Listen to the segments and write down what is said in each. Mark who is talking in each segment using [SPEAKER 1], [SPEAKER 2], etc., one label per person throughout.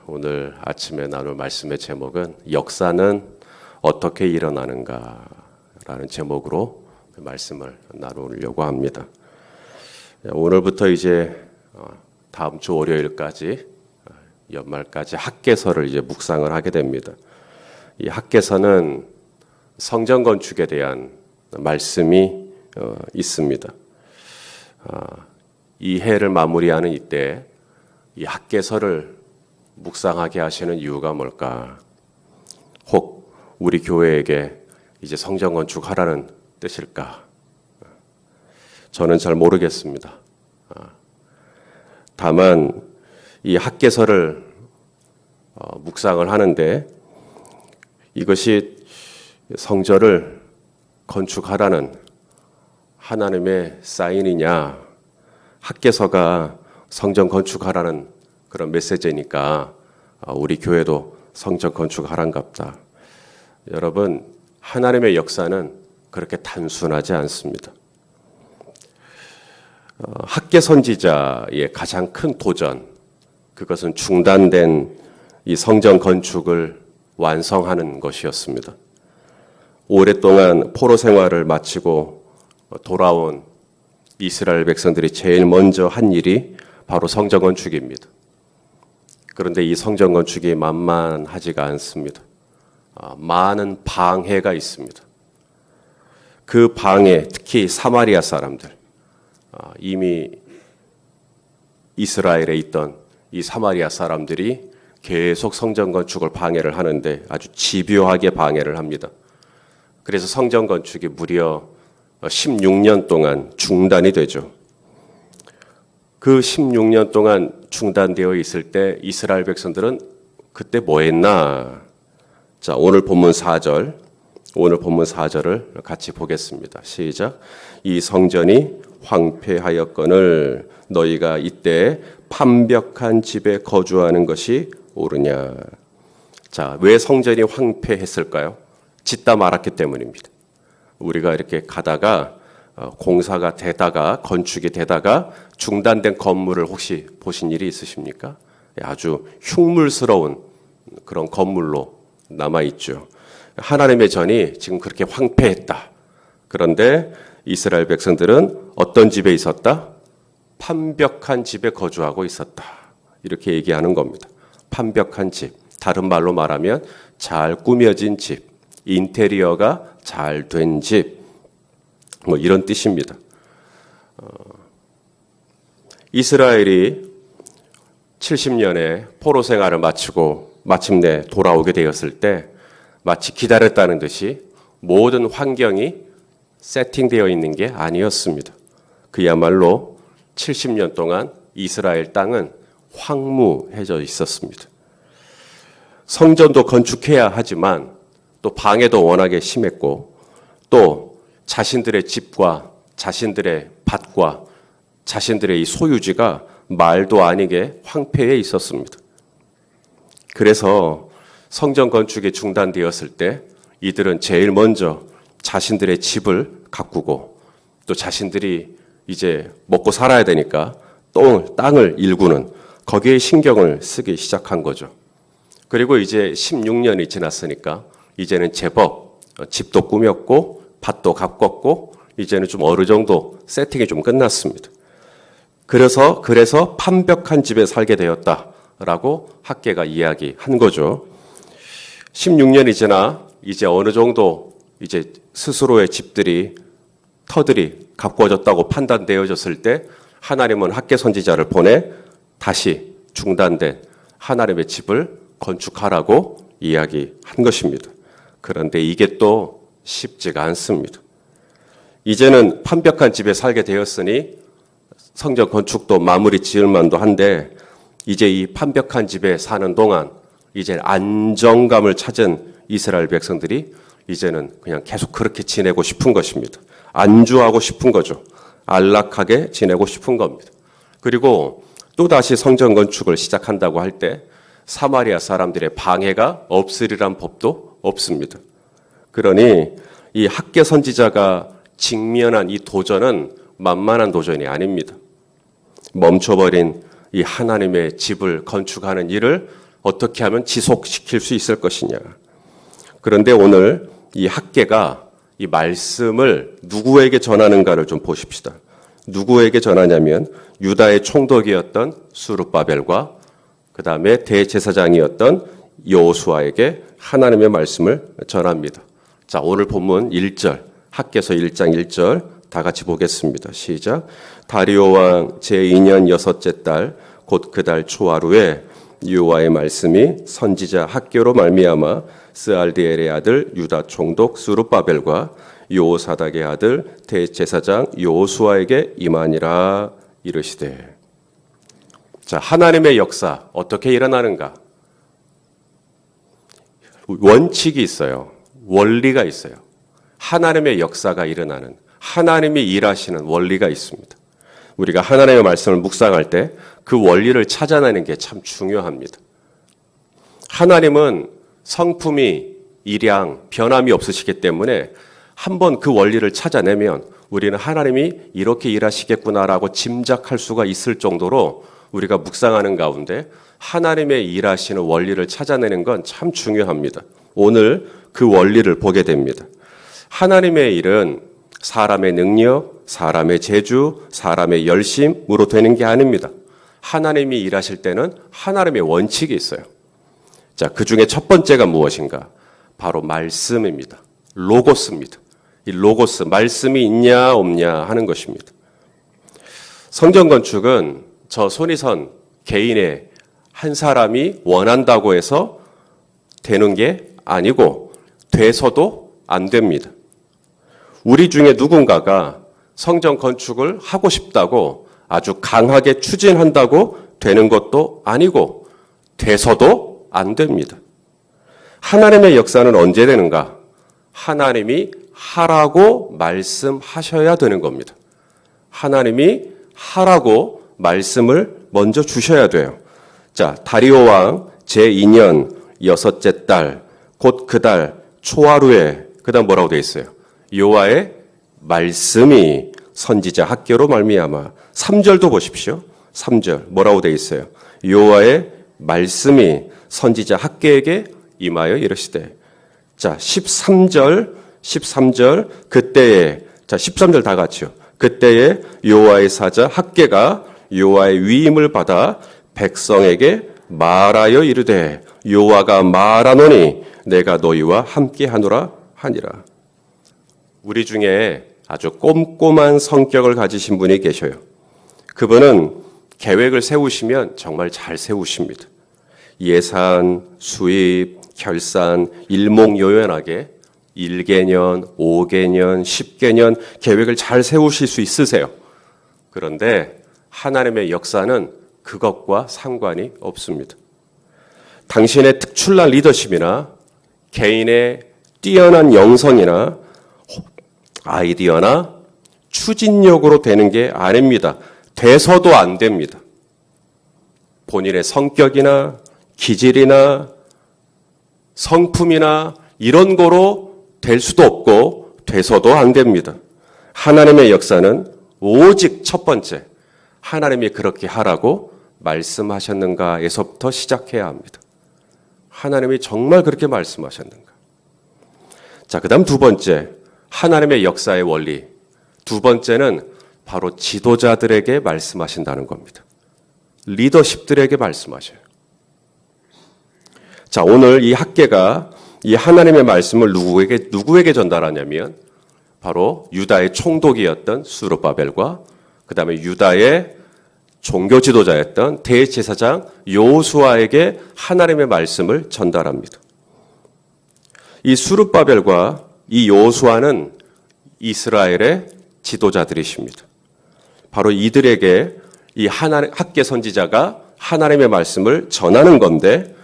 [SPEAKER 1] 오늘 아침에 나눌 말씀의 제목은 역사는 어떻게 일어나는가라는 제목으로 말씀을 나누려고 합니다. 오늘부터 이제 다음 주 월요일까지 연말까지 학개서를 이제 묵상을 하게 됩니다. 이 학개서는 성전 건축에 대한 말씀이 있습니다. 이 해를 마무리하는 이때 이 학개서를 묵상하게 하시는 이유가 뭘까? 혹 우리 교회에게 이제 성전 건축하라는 뜻일까? 저는 잘 모르겠습니다. 다만 이 학개서를 묵상을 하는데 이것이 성전을 건축하라는 하나님의 사인이냐, 학개서가 성전 건축하라는 그런 메시지니까 우리 교회도 성전 건축하란갑다. 여러분, 하나님의 역사는 그렇게 단순하지 않습니다. 학개 선지자의 가장 큰 도전, 그것은 중단된 이 성전 건축을 완성하는 것이었습니다. 오랫동안 포로 생활을 마치고 돌아온 이스라엘 백성들이 제일 먼저 한 일이 바로 성전 건축입니다. 그런데 이 성전 건축이 만만하지가 않습니다. 많은 방해가 있습니다. 그 방해, 특히 사마리아 사람들, 이미 이스라엘에 있던 이 사마리아 사람들이 계속 성전 건축을 방해를 하는데 아주 집요하게 방해를 합니다. 그래서 성전 건축이 무려 16년 동안 중단이 되죠. 그 16년 동안 중단되어 있을 때 이스라엘 백성들은 그때 뭐 했나? 자, 오늘 본문 4절을 같이 보겠습니다. 시작. 이 성전이 황폐하였거늘 너희가 이때 판벽한 집에 거주하는 것이 옳으냐? 자, 왜 성전이 황폐했을까요? 짓다 말았기 때문입니다. 우리가 이렇게 가다가 공사가 되다가 건축이 되다가 중단된 건물을 혹시 보신 일이 있으십니까? 아주 흉물스러운 그런 건물로 남아있죠. 하나님의 전이 지금 그렇게 황폐했다. 그런데 이스라엘 백성들은 어떤 집에 있었다? 판벽한 집에 거주하고 있었다. 이렇게 얘기하는 겁니다. 판벽한 집, 다른 말로 말하면 잘 꾸며진 집, 인테리어가 잘 된 집, 뭐 이런 뜻입니다. 이스라엘이 70년의 포로 생활을 마치고 마침내 돌아오게 되었을 때 마치 기다렸다는 듯이 모든 환경이 세팅되어 있는 게 아니었습니다. 그야말로 70년 동안 이스라엘 땅은 황무해져 있었습니다. 성전도 건축해야 하지만 또 방해도 워낙에 심했고 또 자신들의 집과 자신들의 밭과 자신들의 이 소유지가 말도 아니게 황폐해 있었습니다. 그래서 성전 건축이 중단되었을 때 이들은 제일 먼저 자신들의 집을 가꾸고 또 자신들이 이제 먹고 살아야 되니까 땅을 일구는 거기에 신경을 쓰기 시작한 거죠. 그리고 이제 16년이 지났으니까 이제는 제법 집도 꾸몄고 밭도 가꿨고 이제는 좀 어느 정도 세팅이 좀 끝났습니다. 그래서 판벽한 집에 살게 되었다라고 학개가 이야기한 거죠. 16년이 지나 이제 어느 정도 이제 스스로의 집들이 터들이 가꾸어졌다고 판단되어졌을 때 하나님은 학개 선지자를 보내 다시 중단된 하나님의 집을 건축하라고 이야기한 것입니다. 그런데 이게 또 쉽지가 않습니다. 이제는 판벽한 집에 살게 되었으니 성전 건축도 마무리 지을 만도 한데 이제 이 판벽한 집에 사는 동안 이제 안정감을 찾은 이스라엘 백성들이 이제는 그냥 계속 그렇게 지내고 싶은 것입니다. 안주하고 싶은 거죠. 안락하게 지내고 싶은 겁니다. 그리고 또다시 성전 건축을 시작한다고 할 때 사마리아 사람들의 방해가 없으리란 법도 없습니다. 그러니 이 학개 선지자가 직면한 이 도전은 만만한 도전이 아닙니다. 멈춰버린 이 하나님의 집을 건축하는 일을 어떻게 하면 지속시킬 수 있을 것이냐. 그런데 오늘 이 학개가 이 말씀을 누구에게 전하는가를 좀 보십시다. 누구에게 전하냐면 유다의 총독이었던 수룹바벨과 그 다음에 대제사장이었던 여호수아에게 하나님의 말씀을 전합니다. 자, 오늘 본문 1절, 학개서 1장 1절 다 같이 보겠습니다. 시작. 다리오 왕 제2년 여섯째 달 곧 그 달 초하루에 여호와의 말씀이 선지자 학개로 말미암아 스알디엘의 아들 유다 총독 수룹바벨과 여호사닥의 아들 대제사장 여호수아에게 임하니라 이르시되. 자, 하나님의 역사 어떻게 일어나는가? 원칙이 있어요. 원리가 있어요. 하나님의 역사가 일어나는, 하나님이 일하시는 원리가 있습니다. 우리가 하나님의 말씀을 묵상할 때 그 원리를 찾아내는 게 참 중요합니다. 하나님은 성품이 일양, 변함이 없으시기 때문에 한번 그 원리를 찾아내면 우리는 하나님이 이렇게 일하시겠구나라고 짐작할 수가 있을 정도로 우리가 묵상하는 가운데 하나님의 일하시는 원리를 찾아내는 건 참 중요합니다. 오늘 그 원리를 보게 됩니다. 하나님의 일은 사람의 능력, 사람의 재주, 사람의 열심으로 되는 게 아닙니다. 하나님이 일하실 때는 하나님의 원칙이 있어요. 자, 그 중에 첫 번째가 무엇인가? 바로 말씀입니다. 로고스입니다. 이 로고스, 말씀이 있냐 없냐 하는 것입니다. 성전 건축은 저 손이선 개인의 한 사람이 원한다고 해서 되는 게 아니고 돼서도 안 됩니다. 우리 중에 누군가가 성전 건축을 하고 싶다고 아주 강하게 추진한다고 되는 것도 아니고 돼서도 안 됩니다. 하나님의 역사는 언제 되는가? 하나님이 하라고 말씀하셔야 되는 겁니다. 하나님이 하라고 말씀을 먼저 주셔야 돼요. 자, 다리오 왕 제2년 여섯째 달 곧 그 달 초하루에 그다음 뭐라고 되어 있어요? 여호와의 말씀이 선지자 학개로 말미암아. 3절도 보십시오. 3절 뭐라고 되어 있어요? 여호와의 말씀이 선지자 학개에게 임하여 이르시되. 자, 13절 그때에, 자 13절 다 같이요. 그때에 여호와의 사자 학개가 여호와의 위임을 받아 백성에게 말하여 이르되 여호와가 말하노니 내가 너희와 함께하노라 하니라. 우리 중에 아주 꼼꼼한 성격을 가지신 분이 계셔요. 그분은 계획을 세우시면 정말 잘 세우십니다. 예산, 수입, 결산, 일목요연하게 1개년, 5개년, 10개년 계획을 잘 세우실 수 있으세요. 그런데 하나님의 역사는 그것과 상관이 없습니다. 당신의 특출난 리더십이나 개인의 뛰어난 영성이나 아이디어나 추진력으로 되는 게 아닙니다. 돼서도 안 됩니다. 본인의 성격이나 기질이나 성품이나 이런 거로 될 수도 없고 돼서도 안 됩니다. 하나님의 역사는 오직 첫 번째, 하나님이 그렇게 하라고 말씀하셨는가에서부터 시작해야 합니다. 하나님이 정말 그렇게 말씀하셨는가? 자, 그 다음 두 번째, 하나님의 역사의 원리. 두 번째는 바로 지도자들에게 말씀하신다는 겁니다. 리더십들에게 말씀하셔요. 자, 오늘 이 학개가 이 하나님의 말씀을 누구에게 전달하냐면 바로 유다의 총독이었던 수룹바벨과 그 다음에 유다의 종교 지도자였던 대제사장 여호수아에게 하나님의 말씀을 전달합니다. 이 수룹바벨과 이 여호수아는 이스라엘의 지도자들이십니다. 바로 이들에게 이 학개 선지자가 하나님의 말씀을 전하는 건데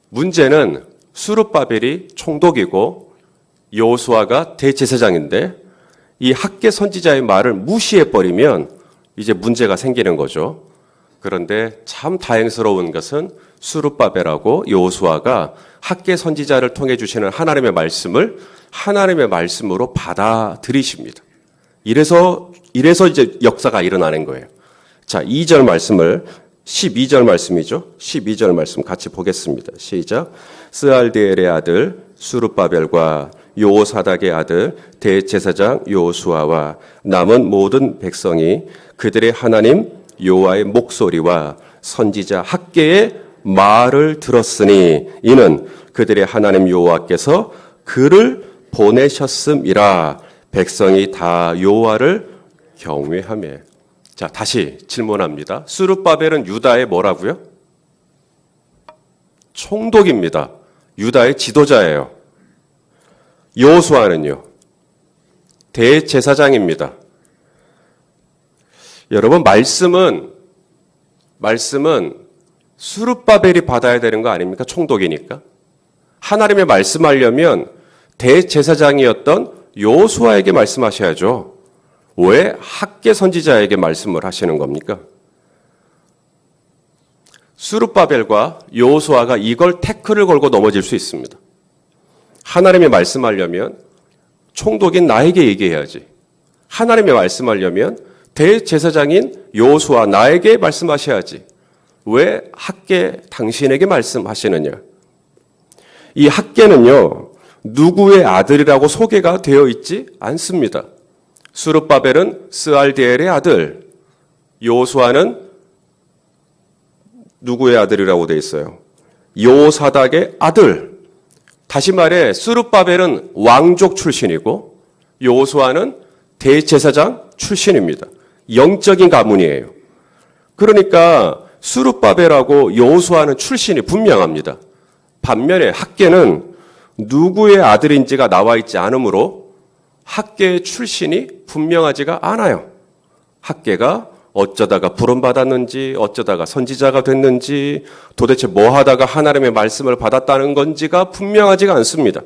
[SPEAKER 1] 문제는 수룹바벨이 총독이고 여호수아가 대제사장인데 이 학개 선지자의 말을 무시해버리면 이제 문제가 생기는 거죠. 그런데 참 다행스러운 것은 수룹바벨하고 여호수아가 학개 선지자를 통해 주시는 하나님의 말씀을 하나님의 말씀으로 받아들이십니다. 이래서 이제 역사가 일어나는 거예요. 자, 2절 말씀을 12절 말씀이죠. 12절 말씀 같이 보겠습니다. 시작. 스알디엘의 아들 수룹바벨과 요사닥의 아들 대제사장 요수아와 남은 모든 백성이 그들의 하나님 여호와의 목소리와 선지자 학개의 말을 들었으니 이는 그들의 하나님 여호와께서 그를 보내셨음이라. 백성이 다 여호와를 경외하며. 자, 다시 질문합니다. 스룹바벨은 유다의 뭐라고요? 총독입니다. 유다의 지도자예요. 여호수아는요? 대제사장입니다. 여러분, 말씀은 스룹바벨이 받아야 되는 거 아닙니까? 총독이니까. 하나님의 말씀하려면 대제사장이었던 여호수아에게 말씀하셔야죠. 왜 학개 선지자에게 말씀을 하시는 겁니까? 스룹바벨과 여호수아가 이걸 태클을 걸고 넘어질 수 있습니다. 하나님의 말씀하려면 총독인 나에게 얘기해야지. 하나님의 말씀하려면 대제사장인 여호수아 나에게 말씀하셔야지. 왜 학개 당신에게 말씀하시느냐? 이 학개는요, 누구의 아들이라고 소개가 되어 있지 않습니다. 스룹바벨은 스알디엘의 아들, 여호수아는 누구의 아들이라고 되어 있어요? 요사닥의 아들. 다시 말해 스룹바벨은 왕족 출신이고 여호수아는 대제사장 출신입니다. 영적인 가문이에요. 그러니까 스룹바벨하고 여호수아는 출신이 분명합니다. 반면에 학개는 누구의 아들인지가 나와 있지 않으므로 학개의 출신이 분명하지가 않아요. 학개가 어쩌다가 부름받았는지, 어쩌다가 선지자가 됐는지, 도대체 뭐 하다가 하나님의 말씀을 받았다는 건지가 분명하지가 않습니다.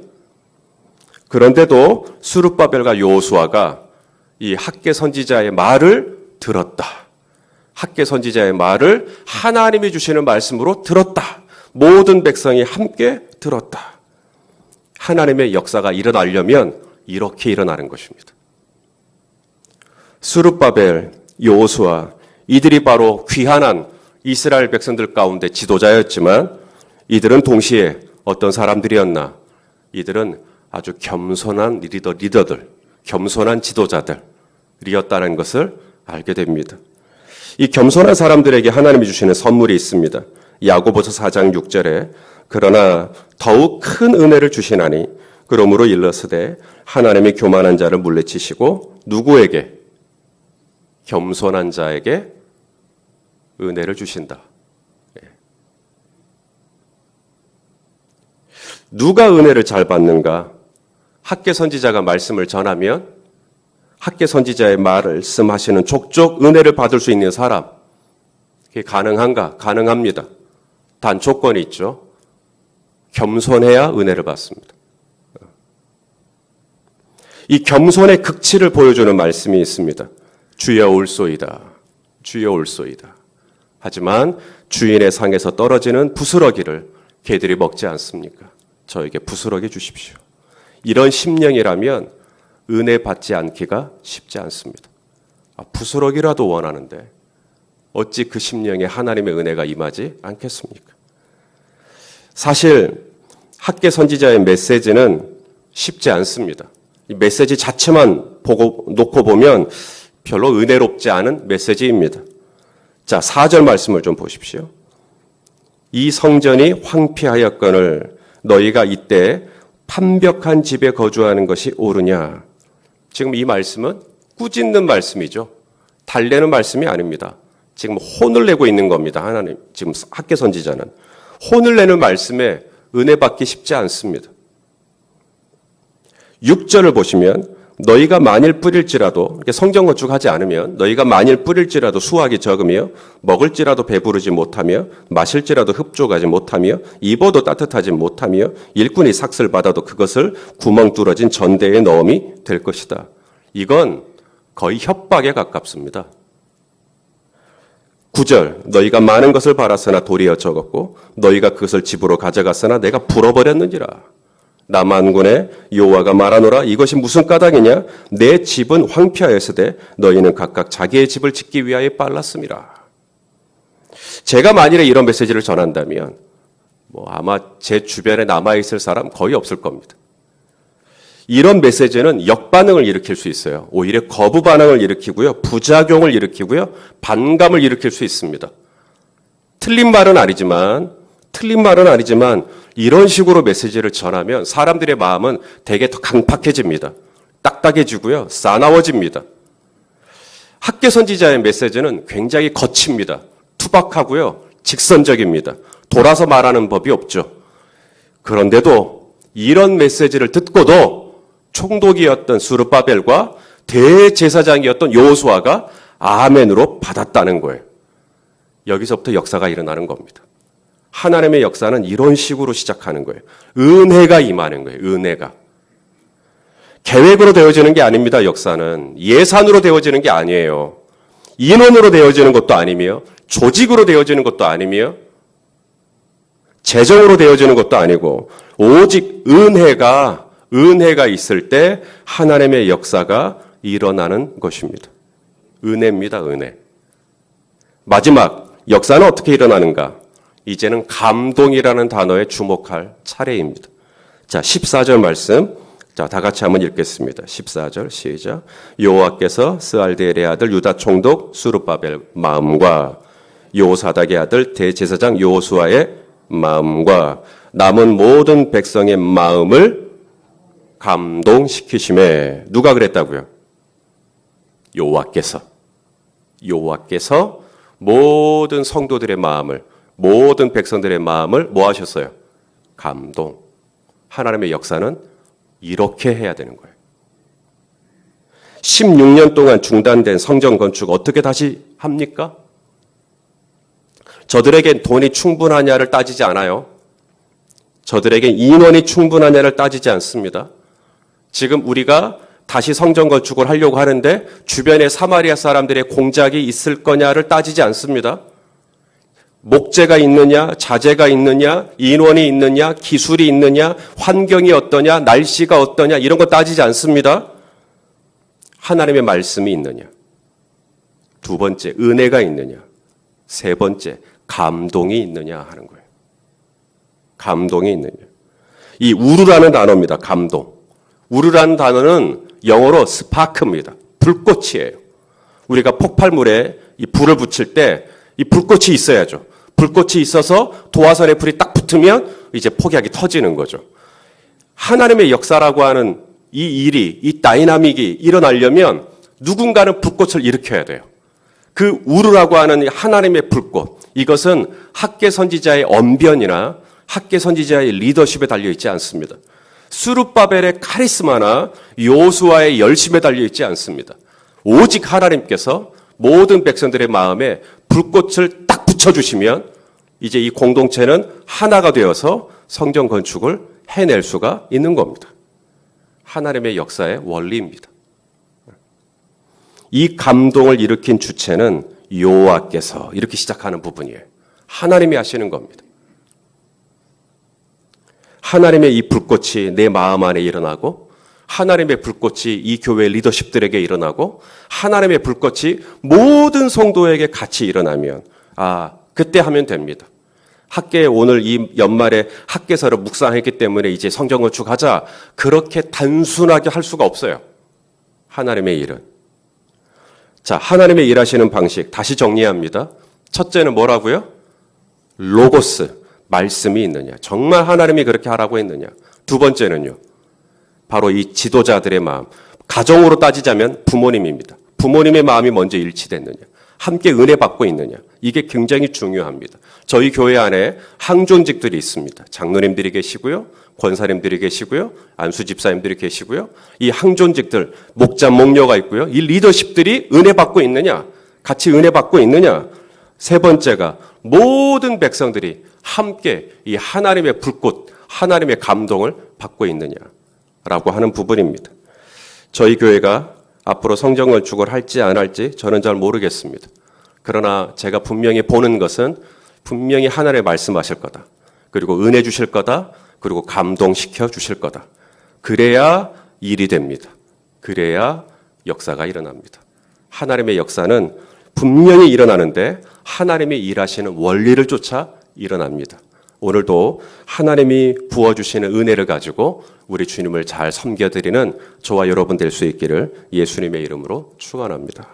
[SPEAKER 1] 그런데도 스룹바벨과 여호수아가 이 학개 선지자의 말을 들었다. 학개 선지자의 말을 하나님이 주시는 말씀으로 들었다. 모든 백성이 함께 들었다. 하나님의 역사가 일어나려면 이렇게 일어나는 것입니다. 스룹바벨, 여호수아, 이들이 바로 귀환한 이스라엘 백성들 가운데 지도자였지만 이들은 동시에 어떤 사람들이었나? 이들은 아주 겸손한 리더들, 겸손한 지도자들이었다는 것을 알게 됩니다. 이 겸손한 사람들에게 하나님이 주시는 선물이 있습니다. 야고보서 4장 6절에 그러나 더욱 큰 은혜를 주시나니 그러므로 일러스되 하나님이 교만한 자를 물리치시고 누구에게? 겸손한 자에게 은혜를 주신다. 누가 은혜를 잘 받는가? 학개 선지자가 말씀을 전하면 학개 선지자의 말씀하시는 족족 은혜를 받을 수 있는 사람. 그게 가능한가? 가능합니다. 단 조건이 있죠. 겸손해야 은혜를 받습니다. 이 겸손의 극치를 보여주는 말씀이 있습니다. 주여 올소이다. 주여 올소이다. 하지만 주인의 상에서 떨어지는 부스러기를 개들이 먹지 않습니까? 저에게 부스러기 주십시오. 이런 심령이라면 은혜 받지 않기가 쉽지 않습니다. 부스러기라도 원하는데 어찌 그 심령에 하나님의 은혜가 임하지 않겠습니까? 사실 학개 선지자의 메시지는 쉽지 않습니다. 이 메시지 자체만 놓고 보면 별로 은혜롭지 않은 메시지입니다. 자, 4절 말씀을 좀 보십시오. 이 성전이 황폐하였거늘 너희가 이때 판벽한 집에 거주하는 것이 옳으냐. 지금 이 말씀은 꾸짖는 말씀이죠. 달래는 말씀이 아닙니다. 지금 혼을 내고 있는 겁니다. 하나님, 지금 학개 선지자는. 혼을 내는 말씀에 은혜 받기 쉽지 않습니다. 6절을 보시면 너희가 만일 뿌릴지라도 성전 건축하지 않으면 너희가 만일 뿌릴지라도 수확이 적으며 먹을지라도 배부르지 못하며 마실지라도 흡족하지 못하며 입어도 따뜻하지 못하며 일꾼이 삭슬 받아도 그것을 구멍 뚫어진 전대에 넣음이 될 것이다. 이건 거의 협박에 가깝습니다. 9절 너희가 많은 것을 바랐으나 도리어 적었고 너희가 그것을 집으로 가져갔으나 내가 불어버렸는지라. 남한군의 여호와가 말하노라 이것이 무슨 까닭이냐 내 집은 황폐하였으되 너희는 각각 자기의 집을 짓기 위하여 빨랐음이라. 제가 만일에 이런 메시지를 전한다면 아마 제 주변에 남아있을 사람 거의 없을 겁니다. 이런 메시지는 역반응을 일으킬 수 있어요. 오히려 거부 반응을 일으키고요. 부작용을 일으키고요. 반감을 일으킬 수 있습니다. 틀린 말은 아니지만 이런 식으로 메시지를 전하면 사람들의 마음은 되게 더 강팍해집니다. 딱딱해지고요. 싸나워집니다. 학계 선지자의 메시지는 굉장히 거칩니다. 투박하고요. 직선적입니다. 돌아서 말하는 법이 없죠. 그런데도 이런 메시지를 듣고도 총독이었던 스룹바벨과 대제사장이었던 여호수아가 아멘으로 받았다는 거예요. 여기서부터 역사가 일어나는 겁니다. 하나님의 역사는 이런 식으로 시작하는 거예요. 은혜가 임하는 거예요. 은혜가. 계획으로 되어지는 게 아닙니다. 역사는. 예산으로 되어지는 게 아니에요. 인원으로 되어지는 것도 아니며 조직으로 되어지는 것도 아니며 재정으로 되어지는 것도 아니고 오직 은혜가 있을 때 하나님의 역사가 일어나는 것입니다. 은혜입니다. 은혜. 마지막 역사는 어떻게 일어나는가? 이제는 감동이라는 단어에 주목할 차례입니다. 자, 14절 말씀. 자, 다 같이 한번 읽겠습니다. 14절 시작. 여호와께서 스알디엘의 아들 유다 총독 스룹바벨 마음과 요사닥의 아들 대제사장 여호수아의 마음과 남은 모든 백성의 마음을 감동시키심에 누가 그랬다고요? 여호와께서 모든 성도들의 마음을 모든 백성들의 마음을 뭐 하셨어요? 감동. 하나님의 역사는 이렇게 해야 되는 거예요. 16년 동안 중단된 성전 건축 어떻게 다시 합니까? 저들에겐 돈이 충분하냐를 따지지 않아요. 저들에겐 인원이 충분하냐를 따지지 않습니다. 지금 우리가 다시 성전 건축을 하려고 하는데 주변에 사마리아 사람들의 공작이 있을 거냐를 따지지 않습니다. 목재가 있느냐, 자재가 있느냐, 인원이 있느냐, 기술이 있느냐, 환경이 어떠냐, 날씨가 어떠냐 이런 거 따지지 않습니다. 하나님의 말씀이 있느냐. 두 번째, 은혜가 있느냐. 세 번째, 감동이 있느냐 하는 거예요. 감동이 있느냐. 이 우르라는 단어입니다. 감동. 우르라는 단어는 영어로 스파크입니다. 불꽃이에요. 우리가 폭발물에 이 불을 붙일 때 이 불꽃이 있어야죠. 불꽃이 있어서 도화선에 불이 딱 붙으면 이제 폭약이 터지는 거죠. 하나님의 역사라고 하는 이 일이, 이 다이나믹이 일어나려면 누군가는 불꽃을 일으켜야 돼요. 그 우르라고 하는 하나님의 불꽃, 이것은 학계 선지자의 언변이나 학계 선지자의 리더십에 달려있지 않습니다. 스룹바벨의 카리스마나 여호수아의 열심에 달려있지 않습니다. 오직 하나님께서 모든 백성들의 마음에 불꽃을 딱 붙여주시면 이제 이 공동체는 하나가 되어서 성전 건축을 해낼 수가 있는 겁니다. 하나님의 역사의 원리입니다. 이 감동을 일으킨 주체는 여호와께서 이렇게 시작하는 부분이에요. 하나님이 하시는 겁니다. 하나님의 이 불꽃이 내 마음 안에 일어나고 하나님의 불꽃이 이 교회 리더십들에게 일어나고 하나님의 불꽃이 모든 성도에게 같이 일어나면 그때 하면 됩니다. 학계에 오늘 이 연말에 학계서를 묵상했기 때문에 이제 성전 건축하자 그렇게 단순하게 할 수가 없어요. 하나님의 일은. 자, 하나님의 일하시는 방식 다시 정리합니다. 첫째는 뭐라고요? 로고스, 말씀이 있느냐. 정말 하나님이 그렇게 하라고 했느냐. 두 번째는요. 바로 이 지도자들의 마음. 가정으로 따지자면 부모님입니다. 부모님의 마음이 먼저 일치됐느냐. 함께 은혜 받고 있느냐. 이게 굉장히 중요합니다. 저희 교회 안에 항존직들이 있습니다. 장로님들이 계시고요. 권사님들이 계시고요. 안수 집사님들이 계시고요. 이 항존직들, 목자, 목녀가 있고요. 이 리더십들이 은혜 받고 있느냐. 같이 은혜 받고 있느냐. 세 번째가 모든 백성들이 함께 이 하나님의 불꽃, 하나님의 감동을 받고 있느냐라고 하는 부분입니다. 저희 교회가 앞으로 성전 건축을 할지 안 할지 저는 잘 모르겠습니다. 그러나 제가 분명히 보는 것은 분명히 하나님의 말씀하실 거다. 그리고 은혜 주실 거다. 그리고 감동시켜 주실 거다. 그래야 일이 됩니다. 그래야 역사가 일어납니다. 하나님의 역사는 분명히 일어나는데 하나님이 일하시는 원리를 쫓아 일어납니다. 오늘도 하나님이 부어주시는 은혜를 가지고 우리 주님을 잘 섬겨드리는 저와 여러분 될 수 있기를 예수님의 이름으로 축원합니다.